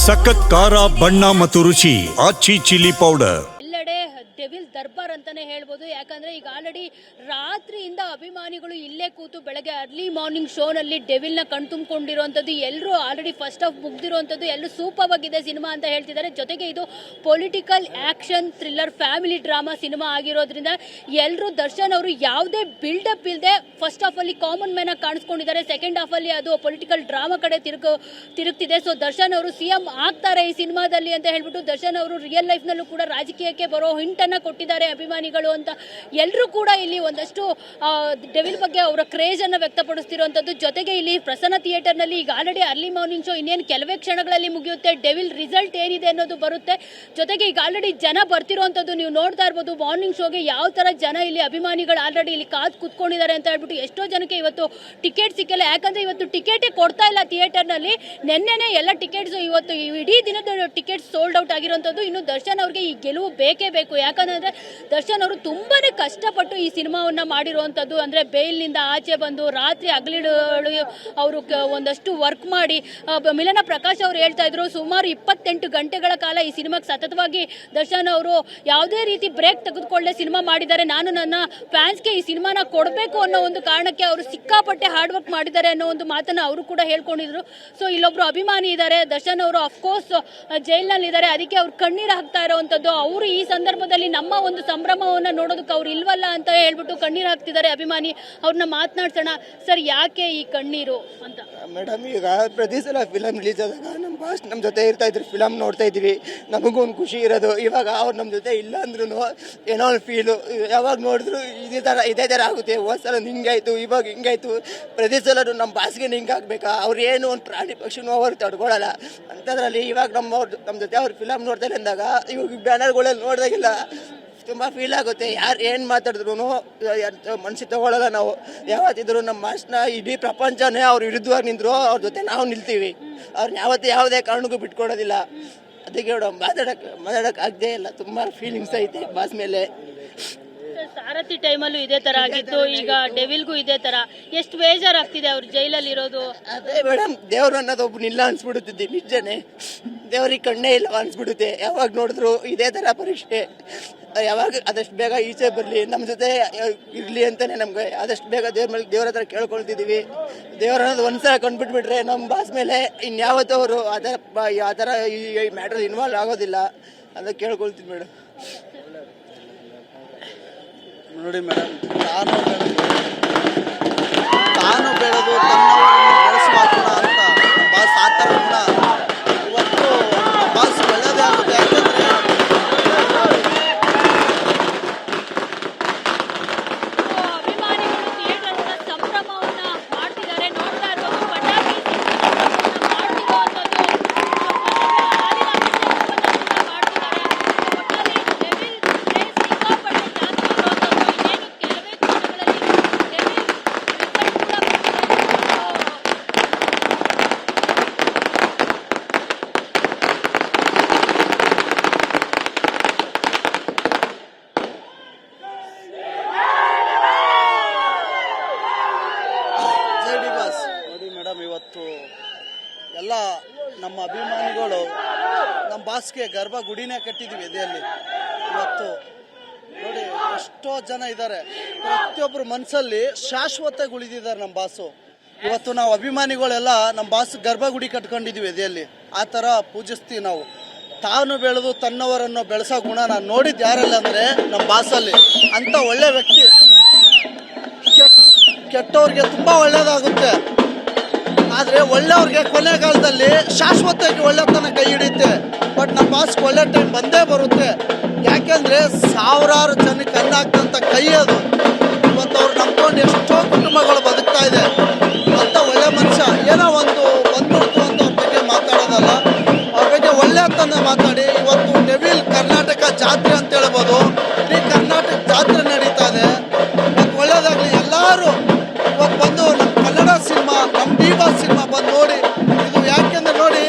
ಸಖತ್ ಖಾರ ಬಣ್ಣ ಮತ್ತು ರುಚಿ ಆಚಿ ಚಿಲ್ಲಿ ಪೌಡರ್. ಎಲ್ಲೆಡೆ ಡೆವಿಲ್ ದರ್ಬಾರ್ ಅಂತಾನೆ ಹೇಳ್ಬೋದು. ಯಾಕಂದ್ರೆ ಈಗ ಆಲ್ರೆಡಿ ರಾತ್ರಿಯಿಂದ ಅಭಿಮಾನಿಗಳು ಇಲ್ಲೇ ಕೂತು ಬೆಳಗ್ಗೆ ಅರ್ಲಿ ಮಾರ್ನಿಂಗ್ ಶೋನಲ್ಲಿ ಡೆವಿಲ್ ನ ಕಣ್ತುಂಬಿಕೊಂಡಿರುವಂತದ್ದು. ಎಲ್ಲರೂ ಆಲ್ರೆಡಿ ಫಸ್ಟ್ ಹಾಫ್ ಮುಗ್ದಿರುವಂತದ್ದು, ಎಲ್ಲರೂ ಸೂಪರ್ ಆಗಿದೆ ಸಿನಿಮಾ ಅಂತ ಹೇಳ್ತಿದ್ದಾರೆ. ಜೊತೆಗೆ ಇದು political action thriller family drama cinema ಆಗಿರೋದ್ರಿಂದ ಎಲ್ಲರೂ ದರ್ಶನ್ ಅವರು ಯಾವುದೇ ಬಿಲ್ಡಪ್ ಇಲ್ಲದೆ ಫಸ್ಟ್ ಹಾಫ್ ಅಲ್ಲಿ ಕಾಮನ್ ಮ್ಯಾನ್ ಆಗಿ ಕಾಣಿಸ್ಕೊಂಡಿದ್ದಾರೆ. ಸೆಕೆಂಡ್ ಹಾಫ್ ಅಲ್ಲಿ ಅದು ಪೊಲಿಟಿಕಲ್ ಡ್ರಾಮಾ ಕಡೆ ತಿರುಗ್ತಿದೆ. ಸೊ ದರ್ಶನ್ ಅವರು ಸಿಎಂ ಆಗ್ತಾರೆ ಈ ಸಿನಿಮಾದಲ್ಲಿ ಅಂತ ಹೇಳ್ಬಿಟ್ಟು ದರ್ಶನ್ ಅವರು ರಿಯಲ್ ಲೈಫ್ ನಲ್ಲೂ ಕೂಡ ರಾಜಕೀಯಕ್ಕೆ ಬರೋ ಹಿಂಟ್ ಅನ್ನ ಕೊಟ್ಟಿದ್ದಾರೆ ಅಭಿಮಾನಿಗಳು ಅಂತ ಎಲ್ಲರೂ ಕೂಡ ಇಲ್ಲಿ ಒಂದಷ್ಟು ಡೆವಿಲ್ ಬಗ್ಗೆ ಅವರ ಕ್ರೇಜ್ ಅನ್ನ ವ್ಯಕ್ತಪಡಿಸ್ತಿರುವಂತದ್ದು. ಜೊತೆಗೆ ಇಲ್ಲಿ ಪ್ರಸನ್ನ ಥಿಯೇಟರ್ ನಲ್ಲಿ ಈಗ ಆಲ್ರೆಡಿ ಅರ್ಲಿ ಮಾರ್ನಿಂಗ್ ಶೋ ಇನ್ನೇನು ಕೆಲವೇ ಕ್ಷಣಗಳಲ್ಲಿ ಮುಗಿಯುತ್ತೆ. ಡೆವಿಲ್ ರಿಸಲ್ಟ್ ಏನಿದೆ ಅನ್ನೋದು ಬರುತ್ತೆ. ಜೊತೆಗೆ ಈಗ ಆಲ್ರೆಡಿ ಜನ ಬರ್ತಿರುವಂತದ್ದು ನೀವು ನೋಡ್ತಾ ಇರ್ಬೋದು. ಮಾರ್ನಿಂಗ್ ಶೋಗೆ ಯಾವ ತರ ಜನ ಇಲ್ಲಿ ಅಭಿಮಾನಿಗಳು ಆಲ್ರೆಡಿ ಇಲ್ಲಿ ಕಾದು ಕುತ್ಕೊಂಡಿದ್ದಾರೆ ಅಂತ ಹೇಳ್ಬಿಟ್ಟು ಎಷ್ಟೋ ಜನಕ್ಕೆ ಇವತ್ತು ಟಿಕೆಟ್ ಸಿಕ್ಕಿಲ್ಲ. ಯಾಕಂದ್ರೆ ಇವತ್ತು ಟಿಕೆಟೇ ಕೊಡ್ತಾ ಇಲ್ಲ ಥಿಯೇಟರ್ ನಲ್ಲಿ. ನೆನ್ನೆನೆ ಎಲ್ಲ ಟಿಕೆಟ್ಸ್ ಇವತ್ತು ಇಡೀ ದಿನದ ಟಿಕೆಟ್ಸ್ ಸೋಲ್ಡ್ ಔಟ್ ಆಗಿರುವಂತದ್ದು. ಇನ್ನು ದರ್ಶನ್ ಅವ್ರಿಗೆ ಈ ಗೆಲುವು ಬೇಕೇ ಬೇಕು. ಯಾಕಂದ್ರೆ ದರ್ಶನ್ ಅವರು ತುಂಬಾನೇ ಕಷ್ಟಪಟ್ಟು ಈ ಸಿನಿಮಾವನ್ನ ಮಾಡಿರುವಂತದ್ದು. ಅಂದ್ರೆ ಬೇಲ್ನಿಂದ ಆಚೆ ಬಂದು ರಾತ್ರಿ ಹಗಲಿಡು ಅವರು ಒಂದಷ್ಟು ವರ್ಕ್ ಮಾಡಿ ಮಿಲನ ಪ್ರಕಾಶ್ ಅವರು ಹೇಳ್ತಾ ಇದ್ರು ಸುಮಾರು 28 ಗಂಟೆಗಳ ಕಾಲ ಈ ಸಿನಿಮಾಗೆ ಸತತವಾಗಿ ದರ್ಶನ್ ಅವರು ಯಾವುದೇ ರೀತಿ ಬ್ರೇಕ್ ತೆಗೆದುಕೊಳ್ಳದೆ ಸಿನಿಮಾ ಮಾಡಿದ್ದಾರೆ. ನಾನು ನನ್ನ ಫ್ಯಾನ್ಸ್ಗೆ ಈ ಸಿನಿಮಾನ ಕೊಡಬೇಕು ಅನ್ನೋ ಒಂದು ಕಾರಣಕ್ಕೆ ಅವರು ಸಿಕ್ಕಾಪಟ್ಟೆ ಹಾರ್ಡ್ ವರ್ಕ್ ಮಾಡಿದ್ದಾರೆ ಅನ್ನೋ ಒಂದು ಮಾತನ್ನ ಅವರು ಕೂಡ ಹೇಳ್ಕೊಂಡಿದ್ರು. ಸೊ ಇಲ್ಲೊಬ್ರು ಅಭಿಮಾನಿ ಇದ್ದಾರೆ ದರ್ಶನ್ ಅವರು, ಅಫ್ಕೋರ್ಸ್ ಜೈಲ್ನಲ್ಲಿ ಇದ್ದಾರೆ, ಅದಕ್ಕೆ ಅವ್ರು ಕಣ್ಣೀರು ಹಾಕ್ತಾ ಇರೋವಂಥದ್ದು. ಅವರು ಈ ಸಂದರ್ಭದಲ್ಲಿ ನಮ್ಮ ಒಂದು ಸಂಭ್ರಮವನ್ನ ನೋಡೋದಕ್ಕೆ ಅವ್ರು ಇಲ್ವಲ್ಲ ಅಂತ ಹೇಳ್ಬಿಟ್ಟು ಕಣ್ಣೀರು ಹಾಕ್ತಿದ್ದಾರೆ ಅಭಿಮಾನಿ. ಅವ್ರನ್ನ ಮಾತನಾಡ್ಸೋಣ. ಸರ್, ಯಾಕೆ ಈ ಕಣ್ಣೀರು ಅಂತ? ಮೇಡಮ್, ಈಗ ಪ್ರತಿ ಸಲ ಫಿಲಮ್ ರಿಲೀಸ್ ಆದಾಗ ನಮ್ಮ ಬಾಸ್ ನಮ್ಮ ಜೊತೆ ಇರ್ತಾ ಇದ್ರು, ಫಿಲಮ್ ನೋಡ್ತಾ ಇದ್ವಿ, ನಮಗೂ ಒಂದು ಖುಷಿ ಇರೋದು. ಇವಾಗ ಅವ್ರು ನಮ್ಮ ಜೊತೆ ಇಲ್ಲ ಅಂದ್ರೂ ಏನೋ ಒಂದು ಫೀಲು. ಯಾವಾಗ ನೋಡಿದ್ರು ಇದೇ ಥರ ಆಗುತ್ತೆ. ಹೋದ ಸಲ ಹಿಂಗಾಯ್ತು, ಇವಾಗ ಹಿಂಗಾಯ್ತು. ಪ್ರತಿ ಸಲ ನಮ್ಮ ಬಾಸ್ಗೆ ಹಿಂಗಾಗ್ಬೇಕಾ? ಅವ್ರು ಏನು ಒಂದು ಪ್ರಾಣಿ ಪಕ್ಷಿನೂ ಅವ್ರು ತಡ್ಕೊಳ್ಳಲ್ಲ ಅಂಥದ್ರಲ್ಲಿ ಇವಾಗ ನಮ್ಮ ಜೊತೆ ಅವ್ರು ಫಿಲಮ್ ನೋಡ್ತಾರೆ ಅಂದಾಗ ಇವಾಗ ಬ್ಯಾನರ್ಗಳಲ್ಲಿ ನೋಡಿದಾಗಿಲ್ಲ ತುಂಬ ಫೀಲ್ ಆಗುತ್ತೆ. ಯಾರು ಏನು ಮಾತಾಡಿದ್ರು ಮನಸ್ಸಿಗೆ ತಗೊಳ್ಳಲ್ಲ. ನಾವು ಯಾವತ್ತಿದ್ರು ನಮ್ಮ ಮಾಸ್ನ ಇಡೀ ಪ್ರಪಂಚನೇ ಅವ್ರ ವಿರುದ್ಧವಾಗಿ ನಿಂತರು ಅವ್ರ ಜೊತೆ ನಾವು ನಿಲ್ತೀವಿ. ಅವ್ರನ್ನ ಯಾವುದೇ ಕಾರಣಕ್ಕೂ ಬಿಟ್ಕೊಡೋದಿಲ್ಲ. ಅದಕ್ಕೆ ಮಾತಾಡಕ್ಕೆ ಆಗದೇ ಇಲ್ಲ. ತುಂಬ ಫೀಲಿಂಗ್ಸ್ ಐತೆ ಬಾಸ್ ಮೇಲೆ. ಸಾರಥಿ ಟೈಮಲ್ಲೂ ಇದೇ ತರ ಆಗಿತ್ತು, ಈಗ ಡೆವಿಲ್ಗೂ ಇದೇ ತರ. ಎಷ್ಟು ಬೇಜಾರಾಗ್ತಿದೆ ಅವ್ರು ಜೈಲಲ್ಲಿ ಇರೋದು? ಅದೇ ಮೇಡಮ್, ದೇವ್ರು ಅನ್ನೋದು ಒಬ್ಬನಿಲ್ಲ ಅನ್ಸ್ಬಿಡುತ್ತಿದ್ದೆ. ನಿಜನೇ, ದೇವ್ರಿಗೆ ಕಣ್ಣೇ ಇಲ್ಲ ಅನ್ಸ್ಬಿಡುತ್ತೆ. ಯಾವಾಗ ನೋಡಿದ್ರು ಇದೇ ಥರ ಪರೀಕ್ಷೆ. ಯಾವಾಗ ಆದಷ್ಟು ಬೇಗ ಈಚೆ ಬರಲಿ, ನಮ್ಮ ಜೊತೆ ಇರಲಿ ಅಂತಲೇ ನಮ್ಗೆ ಆದಷ್ಟು ಬೇಗ ದೇವ್ರ ಹತ್ರ ಕೇಳ್ಕೊಳ್ತಿದ್ದೀವಿ. ದೇವ್ರ ಅನ್ನೋದು ಒಂದ್ಸಲ ಕಂಡುಬಿಟ್ಬಿಟ್ರೆ ನಮ್ಮ ಬಾಸ್ ಮೇಲೆ ಇನ್ಯಾವತ್ತೂ ಅವರು ಆ ಥರ ಈ ಮ್ಯಾಟ್ರ್ ಇನ್ವಾಲ್ವ್ ಆಗೋದಿಲ್ಲ ಅಂತ ಕೇಳ್ಕೊಳ್ತೀವಿ ಮೇಡಮ್. ನೋಡಿ ಮೇಡಮ್, ತಾನು ಬೆಳೆದು ತನ್ನವರನ್ನು ಬೆಳೆಸುವ ಗುಣ ಅಂತ ಬಾಸ್ ಆ ಥರ ಗುಣ ಇವತ್ತು ಬಾಸ್ ಒಳ್ಳೆಯದೇ ಆಗುತ್ತೆ. ಯಾಕೆಂದರೆ ಅಭಿಮಾನಿಗಳು ಥಿಯೇಟರ್ ಸಂಭ್ರಮವನ್ನ ಮಾಡ್ತಿದ್ದಾರೆ. ನೋಡ್ತಾ ಇರೋದು ಪಟಾಕಿ ಇವತ್ತು ಎಲ್ಲ ನಮ್ಮ ಅಭಿಮಾನಿಗಳು ನಮ್ಮ ಬಾಸ್ಗೆ ಗರ್ಭ ಗುಡಿನೇ ಕಟ್ಟಿದ್ದೀವಿ ಎದೆಯಲ್ಲಿ. ಇವತ್ತು ನೋಡಿ ಎಷ್ಟೋ ಜನ ಇದ್ದಾರೆ, ಪ್ರತಿಯೊಬ್ಬರು ಮನಸ್ಸಲ್ಲಿ ಶಾಶ್ವತ ಉಳಿದಿದ್ದಾರೆ ನಮ್ಮ ಬಾಸು. ಇವತ್ತು ನಾವು ಅಭಿಮಾನಿಗಳೆಲ್ಲ ನಮ್ಮ ಬಾಸ್ ಗರ್ಭಗುಡಿ ಕಟ್ಕೊಂಡಿದ್ದೀವಿ ಎದೆಯಲ್ಲಿ. ಆ ಥರ ಪೂಜಿಸ್ತೀವಿ ನಾವು. ತಾನು ಬೆಳೆದು ತನ್ನವರನ್ನು ಬೆಳೆಸೋ ಗುಣ ನಾನು ನೋಡಿದ್ದು ಯಾರಲ್ಲ ಅಂದರೆ ನಮ್ಮ ಬಾಸಲ್ಲಿ. ಅಂಥ ಒಳ್ಳೆ ವ್ಯಕ್ತಿ. ಕೆಟ್ಟವ್ರಿಗೆ ತುಂಬ ಒಳ್ಳೆಯದಾಗುತ್ತೆ, ಆದರೆ ಒಳ್ಳೆಯವ್ರಿಗೆ ಕೊನೆಗಾಲದಲ್ಲಿ ಶಾಶ್ವತವಾಗಿ ಒಳ್ಳೆತನ ಕೈ ಹಿಡಿಯುತ್ತೆ. ಬಟ್ ನಮ್ಮ ಬಾಸ್ಗೆ ಒಳ್ಳೆ ಟೈಮ್ ಬಂದೇ ಬರುತ್ತೆ. ಯಾಕೆಂದರೆ ಸಾವಿರಾರು ಜನಕ್ಕೆ ಅನ್ನ ಹಾಕ್ತಂಥ ಕೈ ಅದು. ಇವತ್ತು ಅವ್ರು ನಂಬ್ಕೊಂಡು ಎಷ್ಟೋ ಕುಟುಂಬಗಳು ಬದುಕ್ತಾ ಇದೆ. ಅಂಥ ಒಳ್ಳೆ ಮನುಷ್ಯ. ಏನೋ ಒಂದು ಬಂದ್ಬಿಡ್ತು ಅಂತ ಅವ್ರ ಬಗ್ಗೆ ಮಾತಾಡೋದಲ್ಲ, ಅವ್ರ ಬಗ್ಗೆ ಒಳ್ಳೆತನ ಮಾತಾಡಿ ಇವತ್ತು ಡೆವಿಲ್ ಕರ್ನಾಟಕ ಜಾತ್ರೆ ಅಂತ ಹೇಳ್ಬೋದು. ಇಡೀ ಕರ್ನಾಟಕ ಜಾತ್ರೆ ನಡೀತಾ ಇದೆ. ಮತ್ತು ಒಳ್ಳೆಯದಾಗಲಿ. ಎಲ್ಲರೂ ಇವತ್ತು ಬಂದು ನಮ್ಮ ಕನ್ನಡ ಸಿನಿಮಾ, ನಮ್ಮ ಡಿ-ಬಾಸ್ ಸಿನಿಮಾ ಬಂದು ನೋಡಿ. ಇದು ಯಾಕೆಂದ್ರೆ ನೋಡಿ,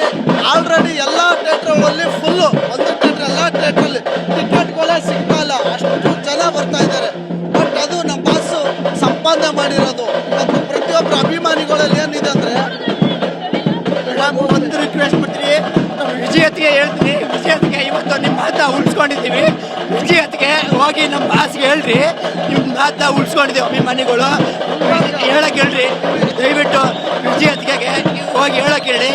ಆಲ್ರೆಡಿ ಎಲ್ಲ ಥಿಯೇಟ್ರಲ್ಲಿ ಫುಲ್ಲು, ಒಂದು ಥಿಯೇಟ್ರ್ ಎಲ್ಲ ಥಿಯೇಟ್ರಲ್ಲಿ ಟಿಕೆಟ್ಗಳೇ ಸಿಗ್ತಾ ಇಲ್ಲ, ಅಷ್ಟು ಜನ ಬರ್ತಾ ಇದ್ದಾರೆ. ಬಟ್ ಅದು ನಮ್ಮ ಬಾಸು ಸಂಪಾದನೆ ಮಾಡಿರೋದು. ಇವತ್ತು ಪ್ರತಿಯೊಬ್ಬರು ಅಭಿಮಾನಿಗಳಲ್ಲಿ ಏನಿದೆ ಅಂದರೆ ಒಂದು ರಿಕ್ವೆಸ್ಟ್ ಮಾಡ್ತೀವಿ, ಹೇಳ್ತೀನಿ ವಿಜಯತ್ಗೆ ಇವತ್ತು ನಿಮ್ಮ ಮಾತನ್ನ ಉಳಿಸ್ಕೊಂಡಿದ್ದೀವಿ. ವಿಜಯತ್ಗೆ ಹೋಗಿ ನಮ್ಮ ಬಾಸ್ಗೆ ಹೇಳ್ರಿ ನಿಮ್ಮ ಮಾತನ್ನ ಉಳಿಸ್ಕೊಂಡಿದ್ದೀವಿ. ಅಭಿಮಾನಿಗಳು ಹೇಳಕ್ಕೆ ಹೇಳ್ರಿ, ದಯವಿಟ್ಟು ವಿಜಯತ್ಗೆ ಹೋಗಿ ಹೇಳಕ್ಕೆ ಹೇಳಿ.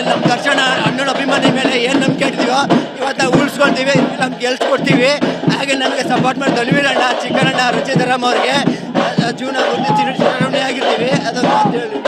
ನಮ್ಮ ದರ್ಶನ ಅಣ್ಣನ ಅಭಿಮಾನಿ ಮೇಲೆ ಏನು ನಂಬಿಕೆ ಇಡ್ತೀವೋ ಇವತ್ತು ಉಳಿಸ್ಕೊಳ್ತೀವಿ, ನಮ್ಗೆ ಗೆಲ್ಸ್ಕೊಡ್ತೀವಿ. ಹಾಗೆ ನಮಗೆ ಸಪೋರ್ಟ್ ಮಾಡಿ ದೊಲಿವೀರಣ್ಣ, ಚಿಕ್ಕನಣ್ಣ, ರುಚಿಧರಮ್ ಅವ್ರಿಗೆ ಜೀವನ ಆಗಿರ್ತೀವಿ. ಅದನ್ನು ಹೇಳಿ